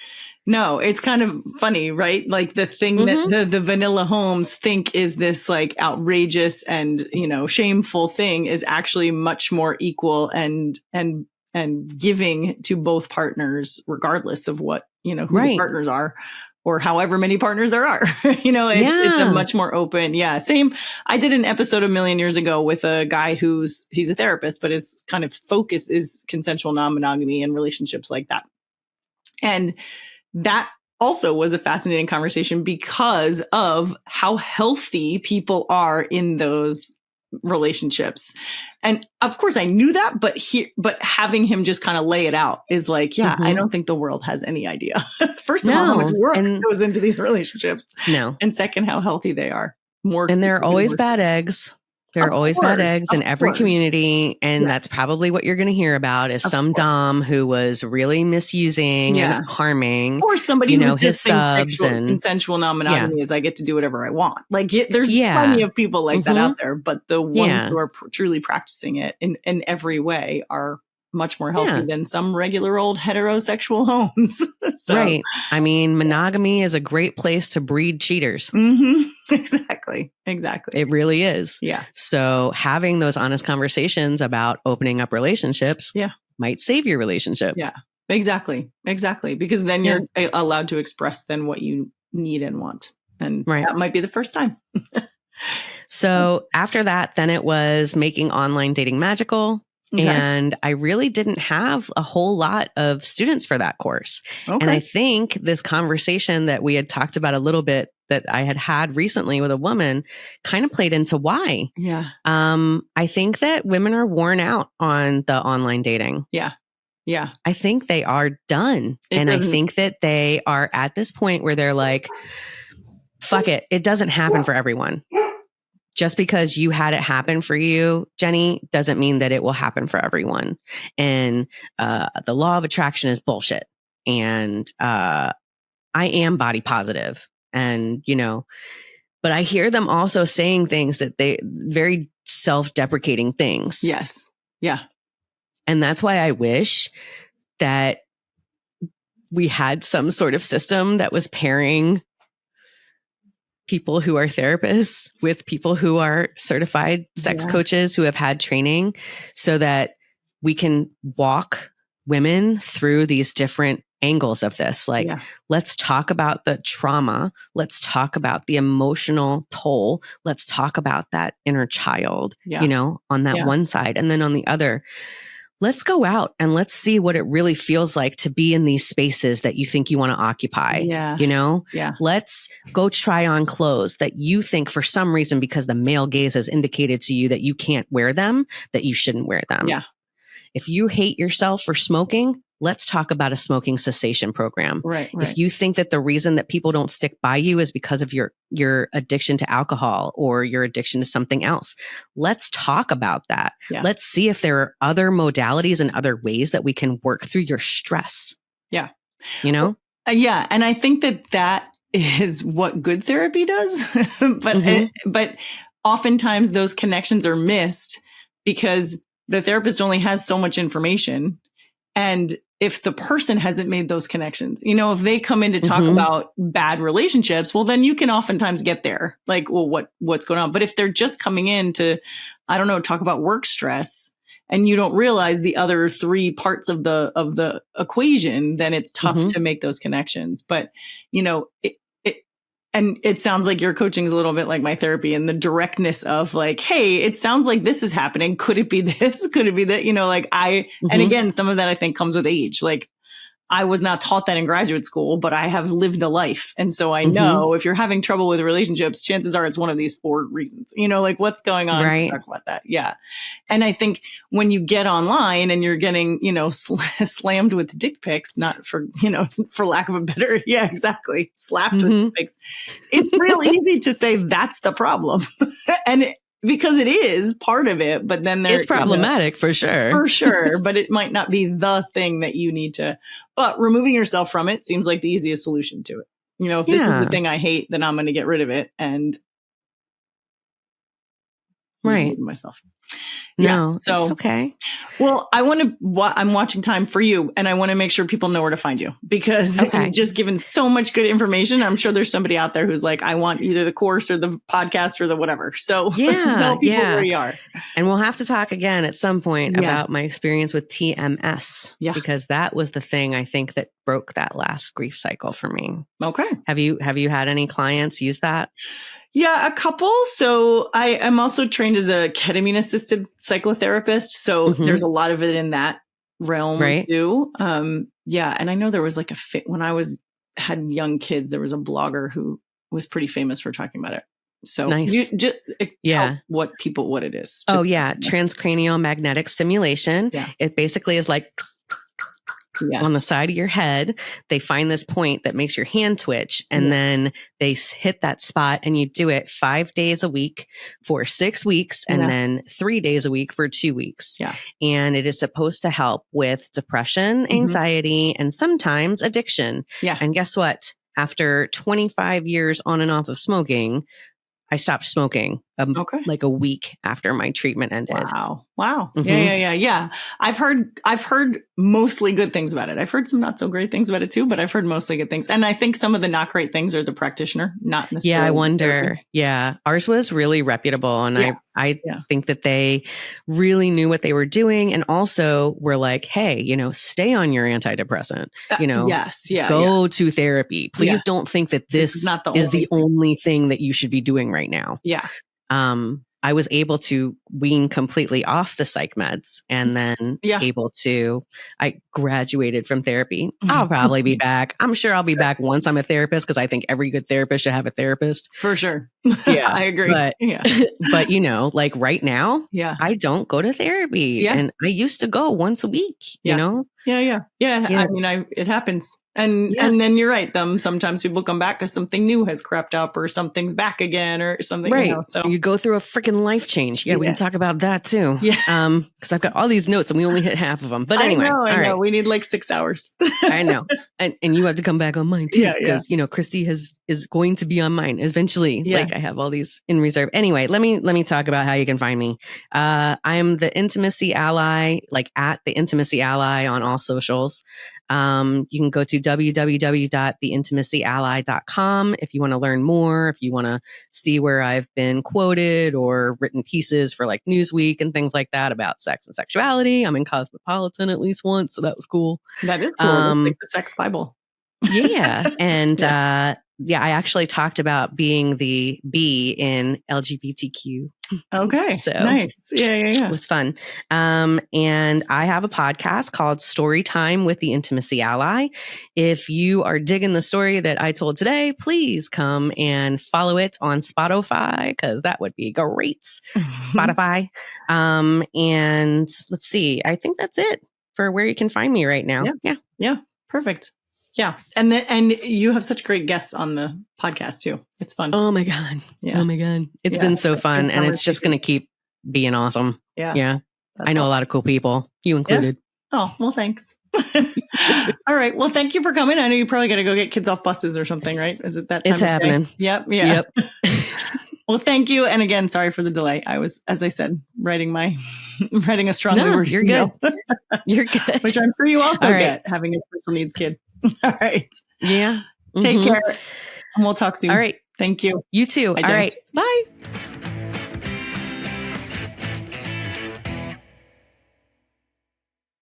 No, it's kind of funny, right? The thing that the vanilla homes think is this outrageous and, shameful thing is actually much more equal and giving to both partners, regardless of what, who the partners are. or however many partners there are. It's a much more open. Yeah. Same. I did an episode a million years ago with a guy he's a therapist, but his kind of focus is consensual non-monogamy and relationships like that. And that also was a fascinating conversation because of how healthy people are in those relationships. And of course I knew that, but having him just kind of lay it out is like, I don't think the world has any idea. First of all, how much work goes into these relationships. No. And second, how healthy they are. And there are always bad eggs. There are always bad eggs in every community. And that's probably what you're going to hear about is some dom who was really misusing and harming. Or somebody who his subs and consensual non-monogamy is I get to do whatever I want. Like there's plenty of people like that out there, but the ones who are truly practicing it in every way are much more healthy than some regular old heterosexual homes. Right. I mean, monogamy is a great place to breed cheaters. Mm-hmm. Exactly. It really is. Yeah. So having those honest conversations about opening up relationships might save your relationship. Yeah, exactly. Because then you're allowed to express then what you need and want. And that might be the first time. So after that, then it was making online dating magical. Okay. And I really didn't have a whole lot of students for that course. Okay. And I think this conversation that we had talked about a little bit that I had recently with a woman kind of played into why. Yeah. I think that women are worn out on the online dating. Yeah. Yeah. I think they are done. I think that they are at this point where they're like, fuck it. It doesn't happen for everyone. Just because you had it happen for you, Jeni, doesn't mean that it will happen for everyone. And the law of attraction is bullshit. And I am body positive. And, but I hear them also saying things that very self-deprecating things. Yes. Yeah. And that's why I wish that we had some sort of system that was pairing people who are therapists with people who are certified sex coaches who have had training so that we can walk women through these different angles of this. Like, let's talk about the trauma. Let's talk about the emotional toll. Let's talk about that inner child, on that one side. And then on the other, let's go out and let's see what it really feels like to be in these spaces that you think you want to occupy. Yeah. Let's go try on clothes that you think for some reason, because the male gaze has indicated to you that you can't wear them, that you shouldn't wear them. Yeah. If you hate yourself for smoking, let's talk about a smoking cessation program. Right. If you think that the reason that people don't stick by you is because of your addiction to alcohol or your addiction to something else, let's talk about that. Yeah. Let's see if there are other modalities and other ways that we can work through your stress. Yeah. Well, yeah. And I think that is what good therapy does. But oftentimes those connections are missed because the therapist only has so much information. And if the person hasn't made those connections, if they come in to talk about bad relationships, well, then you can oftentimes get there. Like, well, what's going on? But if they're just coming in to, I don't know, talk about work stress and you don't realize the other three parts of the equation, then it's tough to make those connections. But, and it sounds like your coaching is a little bit like my therapy and the directness of like, hey, it sounds like this is happening. Could it be this? Could it be that? And again, some of that I think comes with age. Like I was not taught that in graduate school, but I have lived a life. And so I know if you're having trouble with relationships, chances are it's one of these 4 reasons, what's going on. Right. Talk about that. Yeah. And I think when you get online and you're getting, slammed with dick pics, not for, for lack of a better, exactly. Slapped with dick pics. It's real easy to say that's the problem. Because it is part of it, but then it's problematic for sure. For sure. But it might not be the thing that you need to, but removing yourself from it seems like the easiest solution to it. If this is the thing I hate, then I'm going to get rid of it and right myself. No, So it's okay. Well, I'm watching time for you, and I want to make sure people know where to find you, because you've just given so much good information. I'm sure there's somebody out there who's like, I want either the course or the podcast or the whatever. So tell people where you are. And we'll have to talk again at some point about my experience with TMS, because that was the thing I think that broke that last grief cycle for me. Okay. Have you had any clients use that? Yeah, a couple. So I am also trained as a ketamine assisted psychotherapist. So there's a lot of it in that realm too. Yeah. And I know there was like when I had young kids, there was a blogger who was pretty famous for talking about it. So you just tell what it is. Transcranial magnetic stimulation. Yeah. It basically is like on the side of your head. They find this point that makes your hand twitch, and then they hit that spot, and you do it 5 days a week for 6 weeks, and then 3 days a week for 2 weeks. Yeah. And it is supposed to help with depression, anxiety, and sometimes addiction. Yeah. And guess what? After 25 years on and off of smoking, I stopped smoking like a week after my treatment ended. Wow. Yeah. I've heard mostly good things about it. I've heard some not so great things about it too, but I've heard mostly good things. And I think some of the not great things are the practitioner, not necessarily. Yeah, I wonder. Yeah. Ours was really reputable. And I think that they really knew what they were doing. And also were like, hey, stay on your antidepressant, go to therapy. Please don't think that this is the only thing that you should be doing right now. Yeah. I was able to wean completely off the psych meds, and then I graduated from therapy. I'll probably be back. I'm sure I'll be back once I'm a therapist, because I think every good therapist should have a therapist. For sure. Yeah, I agree. But, but like right now, I don't go to therapy, and I used to go once a week, you know? Yeah. I mean, it happens. And then you're right. Sometimes people come back because something new has crept up, or something's back again, or something. Right. So you go through a freaking life change. Yeah, we can talk about that too. Yeah. Because I've got all these notes and we only hit half of them. But anyway, I know. We need like 6 hours. I know. And you have to come back on mine too. Because Christy is going to be on mine eventually. Yeah. Like I have all these in reserve. Anyway, let me talk about how you can find me. I'm the Intimacy Ally, like at the Intimacy Ally on all socials. You can go to www.theintimacyally.com if you want to learn more, if you want to see where I've been quoted or written pieces for like Newsweek and things like that about sex and sexuality. I'm in Cosmopolitan at least once, so that was cool. That is cool. It's like the sex Bible. Yeah. And I actually talked about being the B in LGBTQ. Okay. So nice. Yeah. It was fun. And I have a podcast called Story Time with the Intimacy Ally. If you are digging the story that I told today, please come and follow it on Spotify, because that would be great. Spotify. And let's see. I think that's it for where you can find me right now. Yeah. Perfect. Yeah. And you have such great guests on the podcast too. It's fun. Oh my God. Yeah. Oh my God. It's been so fun, and it's just going to keep being awesome. Yeah. Yeah. I know a lot of cool people, you included. Yeah. Oh, well, thanks. All right. Well, thank you for coming. I know you probably got to go get kids off buses or something, right? Is it that time? It's happening. Yep. Yeah. Yep. Well, thank you. And again, sorry for the delay. I was, as I said, writing a strongly worded you're good. You're good. Which I'm sure you also get, having a special needs kid. All right. Yeah. Take care. And we'll talk soon. All right. Thank you. You too. Bye, all Jen. right. Bye.